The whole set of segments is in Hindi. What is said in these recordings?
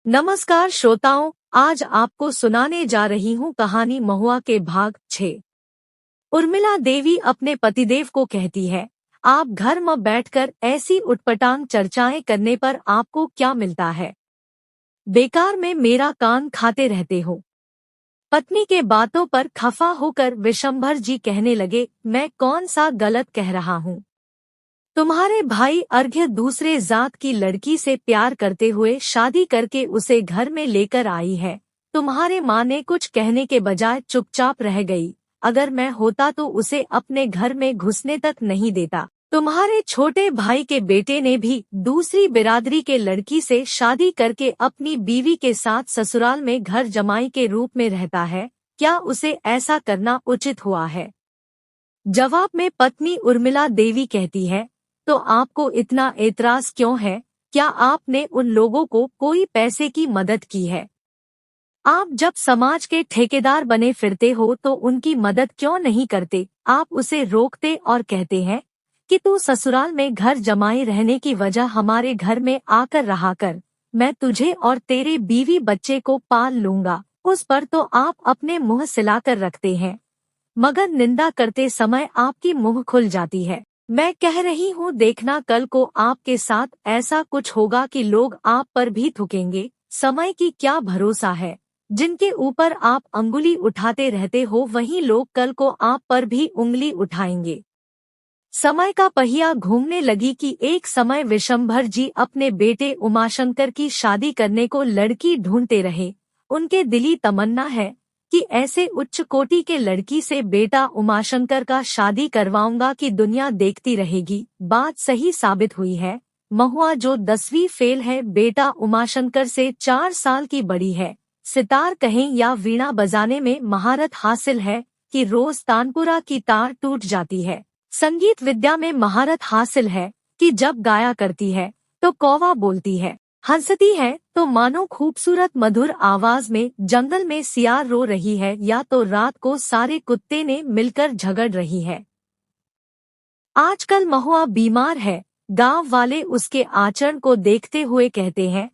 नमस्कार श्रोताओं, आज आपको सुनाने जा रही हूँ कहानी महुआ के भाग 6। उर्मिला देवी अपने पतिदेव को कहती है, आप घर में बैठकर ऐसी उटपटांग चर्चाएं करने पर आपको क्या मिलता है? बेकार में मेरा कान खाते रहते हो। पत्नी के बातों पर खफा होकर विशंभर जी कहने लगे, मैं कौन सा गलत कह रहा हूँ? तुम्हारे भाई अर्घ्य दूसरे जात की लड़की से प्यार करते हुए शादी करके उसे घर में लेकर आई है। तुम्हारे माँ ने कुछ कहने के बजाय चुपचाप रह गई। अगर मैं होता तो उसे अपने घर में घुसने तक नहीं देता। तुम्हारे छोटे भाई के बेटे ने भी दूसरी बिरादरी के लड़की से शादी करके अपनी बीवी के साथ ससुराल में घर जमाई के रूप में रहता है। क्या उसे ऐसा करना उचित हुआ है? जवाब में पत्नी उर्मिला देवी कहती है, तो आपको इतना एतराज क्यों है? क्या आपने उन लोगों को कोई पैसे की मदद की है? आप जब समाज के ठेकेदार बने फिरते हो तो उनकी मदद क्यों नहीं करते? आप उसे रोकते और कहते हैं कि तू ससुराल में घर जमाए रहने की वजह हमारे घर में आकर रहा कर, मैं तुझे और तेरे बीवी बच्चे को पाल लूंगा। उस पर तो आप अपने मुंह सिलाकर रखते हैं, मगर निंदा करते समय आपकी मुंह खुल जाती है। मैं कह रही हूँ, देखना कल को आपके साथ ऐसा कुछ होगा कि लोग आप पर भी थूकेंगे। समय की क्या भरोसा है? जिनके ऊपर आप अंगुली उठाते रहते हो वही लोग कल को आप पर भी उंगली उठाएंगे। समय का पहिया घूमने लगी कि एक समय विशंभर जी अपने बेटे उमाशंकर की शादी करने को लड़की ढूंढते रहे। उनके दिली तमन्ना है कि ऐसे उच्च कोटि के लड़की से बेटा उमाशंकर का शादी करवाऊंगा कि दुनिया देखती रहेगी। बात सही साबित हुई है। महुआ जो 10वीं फेल है, बेटा उमाशंकर से 4 साल की बड़ी है। सितार कहें या वीणा बजाने में महारत हासिल है कि रोज तानपुरा की तार टूट जाती है। संगीत विद्या में महारत हासिल है कि जब गाया करती है तो कौवा बोलती है। हंसती है तो मानो खूबसूरत मधुर आवाज में जंगल में सियार रो रही है, या तो रात को सारे कुत्ते ने मिलकर झगड़ रही है। आजकल महुआ बीमार है। गांव वाले उसके आचरण को देखते हुए कहते हैं,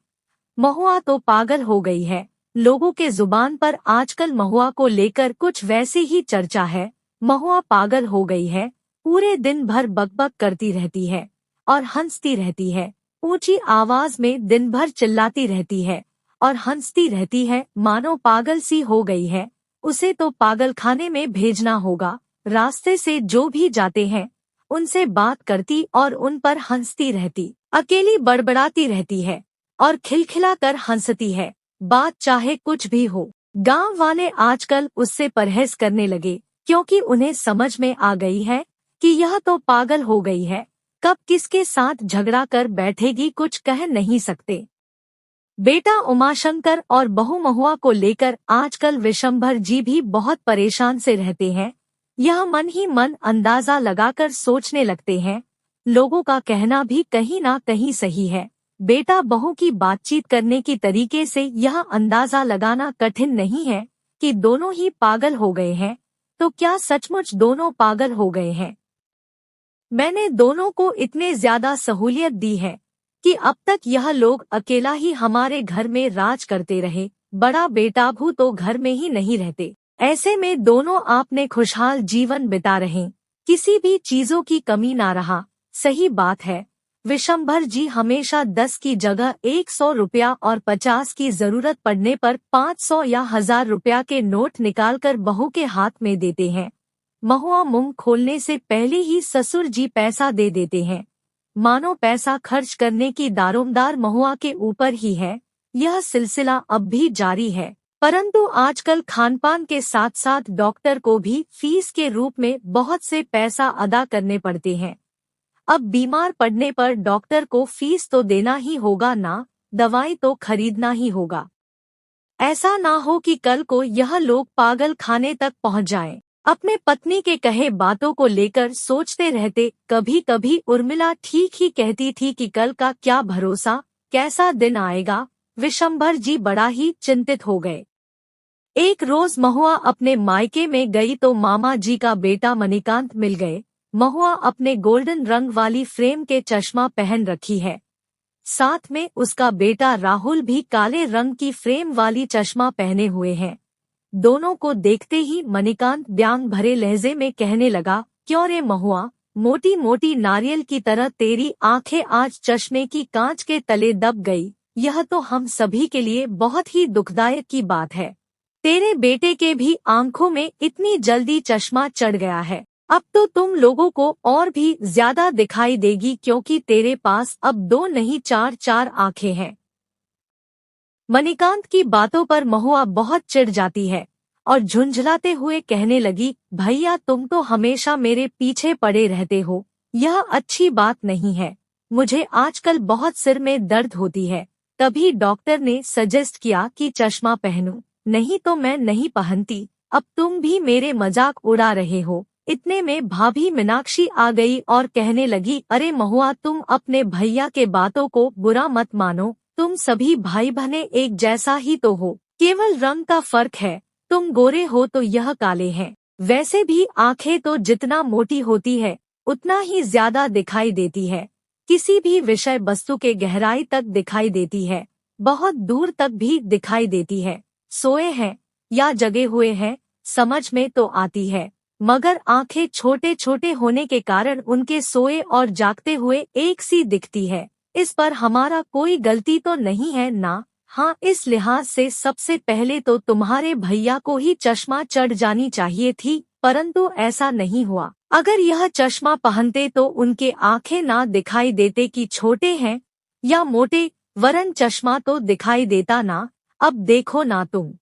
महुआ तो पागल हो गई है। लोगों के जुबान पर आजकल महुआ को लेकर कुछ वैसी ही चर्चा है। महुआ पागल हो गई है, पूरे दिन भर बकबक करती रहती है और हंसती रहती है। ऊंची आवाज में दिन भर चिल्लाती रहती है और हंसती रहती है, मानो पागल सी हो गई है। उसे तो पागलखाने में भेजना होगा। रास्ते से जो भी जाते हैं उनसे बात करती और उन पर हंसती रहती, अकेली बड़बड़ाती रहती है और खिलखिला कर हंसती है, बात चाहे कुछ भी हो। गांव वाले आजकल उससे परहेज करने लगे, क्योंकि उन्हें समझ में आ गई है कि यह तो पागल हो गई है। कब किसके साथ झगड़ा कर बैठेगी कुछ कह नहीं सकते। बेटा उमाशंकर और बहू महुआ को लेकर आजकल विशंभर जी भी बहुत परेशान से रहते हैं। यह मन ही मन अंदाजा लगाकर सोचने लगते हैं। लोगों का कहना भी कहीं ना कहीं सही है। बेटा बहू की बातचीत करने की तरीके से यह अंदाजा लगाना कठिन नहीं है कि दोनों ही पागल हो गए हैं। तो क्या सचमुच दोनों पागल हो गए हैं? मैंने दोनों को इतने ज्यादा सहूलियत दी है कि अब तक यह लोग अकेला ही हमारे घर में राज करते रहे। बड़ा बेटाभू तो घर में ही नहीं रहते। ऐसे में दोनों आपने खुशहाल जीवन बिता रहे, किसी भी चीजों की कमी ना रहा। सही बात है, विशंभर जी हमेशा 10 की जगह 100 रुपया और 50 की जरूरत पड़ने पर 500 या 1000 रुपया के नोट निकालकर बहू के हाथ में देते हैं। महुआ मुंह खोलने से पहले ही ससुर जी पैसा दे देते हैं, मानो पैसा खर्च करने की दारोमदार महुआ के ऊपर ही है। यह सिलसिला अब भी जारी है, परंतु आजकल खानपान के साथ साथ डॉक्टर को भी फीस के रूप में बहुत से पैसा अदा करने पड़ते हैं। अब बीमार पड़ने पर डॉक्टर को फीस तो देना ही होगा ना, दवाई तो खरीदना ही होगा। ऐसा ना हो कि कल को यह लोग पागल खाने तक पहुंच जाएं। अपने पत्नी के कहे बातों को लेकर सोचते रहते। कभी कभी उर्मिला ठीक ही कहती थी कि कल का क्या भरोसा, कैसा दिन आएगा। विशंभर जी बड़ा ही चिंतित हो गए। एक रोज महुआ अपने मायके में गई तो मामा जी का बेटा मणिकांत मिल गए। महुआ अपने गोल्डन रंग वाली फ्रेम के चश्मा पहन रखी है, साथ में उसका बेटा राहुल भी काले रंग की फ्रेम वाली चश्मा पहने हुए हैं। दोनों को देखते ही मणिकांत व्यंग भरे लहजे में कहने लगा, क्यों रे महुआ, मोटी मोटी नारियल की तरह तेरी आंखें आज चश्मे की कांच के तले दब गई। यह तो हम सभी के लिए बहुत ही दुखदायक की बात है। तेरे बेटे के भी आंखों में इतनी जल्दी चश्मा चढ़ गया है। अब तो तुम लोगों को और भी ज्यादा दिखाई देगी, क्योंकि तेरे पास अब 2 नहीं 4 आंखें हैं। मणिकांत की बातों पर महुआ बहुत चिढ़ जाती है और झुंझलाते हुए कहने लगी, भैया तुम तो हमेशा मेरे पीछे पड़े रहते हो, यह अच्छी बात नहीं है। मुझे आजकल बहुत सिर में दर्द होती है, तभी डॉक्टर ने सजेस्ट किया कि चश्मा पहनूं, नहीं तो मैं नहीं पहनती। अब तुम भी मेरे मजाक उड़ा रहे हो। इतने में भाभी मीनाक्षी आ गई और कहने लगी, अरे महुआ तुम अपने भैया के बातों को बुरा मत मानो, तुम सभी भाई बहने एक जैसा ही तो हो, केवल रंग का फर्क है। तुम गोरे हो तो यह काले हैं। वैसे भी आंखें तो जितना मोटी होती है उतना ही ज्यादा दिखाई देती है, किसी भी विषय वस्तु के गहराई तक दिखाई देती है, बहुत दूर तक भी दिखाई देती है। सोए हैं या जगे हुए हैं समझ में तो आती है, मगर आंखें छोटे छोटे होने के कारण उनके सोए और जागते हुए एक सी दिखती है। इस पर हमारा कोई गलती तो नहीं है ना। हाँ, इस लिहाज से सबसे पहले तो तुम्हारे भैया को ही चश्मा चढ़ जानी चाहिए थी, परंतु ऐसा नहीं हुआ। अगर यह चश्मा पहनते तो उनके आंखें ना दिखाई देते कि छोटे हैं या मोटे, वरन चश्मा तो दिखाई देता ना। अब देखो ना तुम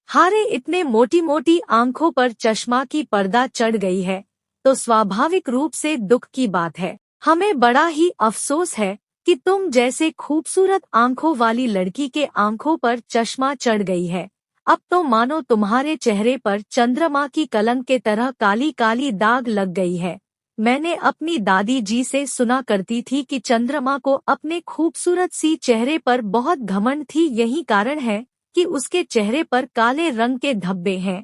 हारे इतने मोटी मोटी आंखों पर चश्मा की पर्दा चढ़ गई है, तो स्वाभाविक रूप से दुख की बात है। हमें बड़ा ही अफसोस है कि तुम जैसे खूबसूरत आंखों वाली लड़की के आंखों पर चश्मा चढ़ गई है। अब तो मानो तुम्हारे चेहरे पर चंद्रमा की कलंक के तरह काली काली दाग लग गई है। मैंने अपनी दादी जी से सुना करती थी कि चंद्रमा को अपने खूबसूरत सी चेहरे पर बहुत घमंड थी, यही कारण है कि उसके चेहरे पर काले रंग के धब्बे हैं।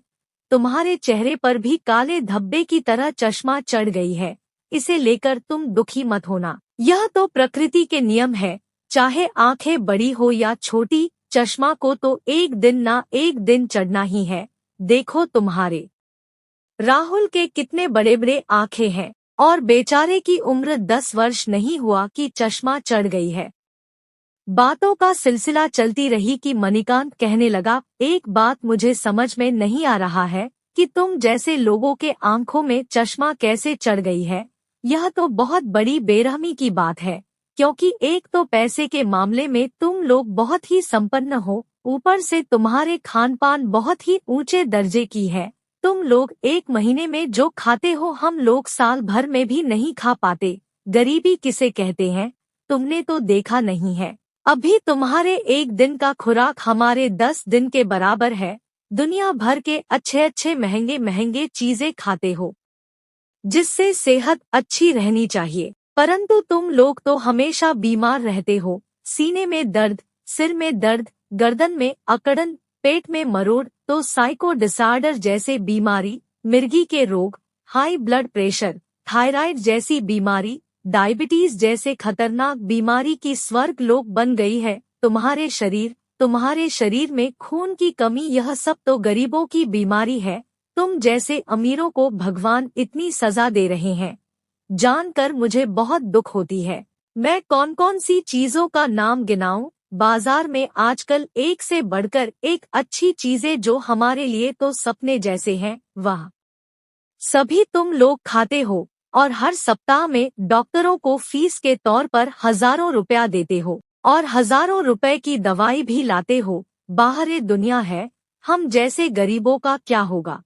तुम्हारे चेहरे पर भी काले धब्बे की तरह चश्मा चढ़ गई है, इसे लेकर तुम दुखी मत होना, यह तो प्रकृति के नियम है। चाहे आंखें बड़ी हो या छोटी, चश्मा को तो एक दिन ना एक दिन चढ़ना ही है। देखो तुम्हारे राहुल के कितने बड़े बड़े आंखें हैं और बेचारे की उम्र 10 वर्ष नहीं हुआ कि चश्मा चढ़ गई है। बातों का सिलसिला चलती रही कि मणिकांत कहने लगा, एक बात मुझे समझ में नहीं आ रहा है कि तुम जैसे लोगों के आंखों में चश्मा कैसे चढ़ गई है। यह तो बहुत बड़ी बेरहमी की बात है, क्योंकि एक तो पैसे के मामले में तुम लोग बहुत ही संपन्न हो, ऊपर से तुम्हारे खान पान बहुत ही ऊंचे दर्जे की है। तुम लोग एक महीने में जो खाते हो हम लोग साल भर में भी नहीं खा पाते। गरीबी किसे कहते हैं तुमने तो देखा नहीं है। अभी तुम्हारे एक दिन का खुराक हमारे 10 दिन के बराबर है। दुनिया भर के अच्छे अच्छे महंगे महंगे चीजें खाते हो, जिससे सेहत अच्छी रहनी चाहिए, परंतु तुम लोग तो हमेशा बीमार रहते हो। सीने में दर्द, सिर में दर्द, गर्दन में अकड़न, पेट में मरोड़, तो साइको डिसऑर्डर जैसे बीमारी, मिर्गी के रोग, हाई ब्लड प्रेशर, थायराइड जैसी बीमारी, डायबिटीज जैसे खतरनाक बीमारी की स्वर्ग लोक बन गई है तुम्हारे शरीर में खून की कमी, यह सब तो गरीबों की बीमारी है। तुम जैसे अमीरों को भगवान इतनी सजा दे रहे हैं, जानकर मुझे बहुत दुख होती है। मैं कौन कौन सी चीजों का नाम गिनाऊं? बाजार में आजकल एक से बढ़कर एक अच्छी चीजें जो हमारे लिए तो सपने जैसे हैं, वह सभी तुम लोग खाते हो और हर सप्ताह में डॉक्टरों को फीस के तौर पर हजारों रुपया देते हो और हजारों रुपए की दवाई भी लाते हो। बाहर ये दुनिया है, हम जैसे गरीबों का क्या होगा?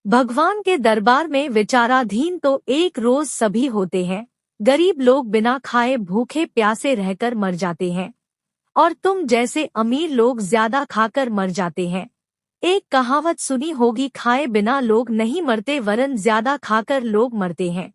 भगवान के दरबार में विचाराधीन तो एक रोज सभी होते हैं। गरीब लोग बिना खाए भूखे प्यासे रहकर मर जाते हैं और तुम जैसे अमीर लोग ज्यादा खाकर मर जाते हैं। एक कहावत सुनी होगी, खाए बिना लोग नहीं मरते वरन ज्यादा खाकर लोग मरते हैं।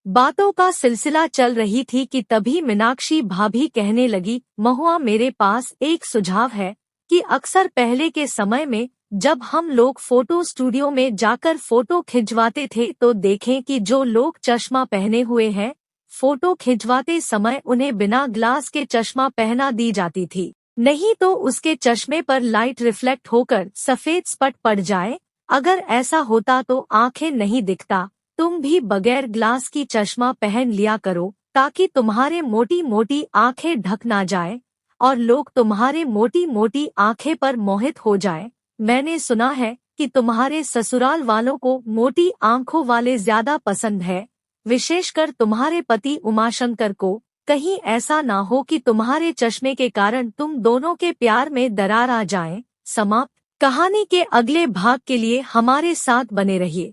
बातों का सिलसिला चल रही थी कि तभी मीनाक्षी भाभी कहने लगी, महुआ मेरे पास एक सुझाव है कि अक्सर पहले के समय में जब हम लोग फोटो स्टूडियो में जाकर फोटो खिंचवाते थे तो देखें कि जो लोग चश्मा पहने हुए हैं, फोटो खिंचवाते समय उन्हें बिना ग्लास के चश्मा पहना दी जाती थी, नहीं तो उसके चश्मे पर लाइट रिफ्लेक्ट होकर सफेद स्पॉट पड़ जाए। अगर ऐसा होता तो आंखें नहीं दिखता। तुम भी बगैर ग्लास की चश्मा पहन लिया करो ताकि तुम्हारे मोटी मोटी आंखें ढक ना जाए और लोग तुम्हारे मोटी मोटी आंखें पर मोहित हो जाएं। मैंने सुना है कि तुम्हारे ससुराल वालों को मोटी आंखों वाले ज्यादा पसंद है, विशेषकर तुम्हारे पति उमाशंकर को। कहीं ऐसा ना हो कि तुम्हारे चश्मे के कारण तुम दोनों के प्यार में दरार आ जाए। समाप्त। कहानी के अगले भाग के लिए हमारे साथ बने रहिए।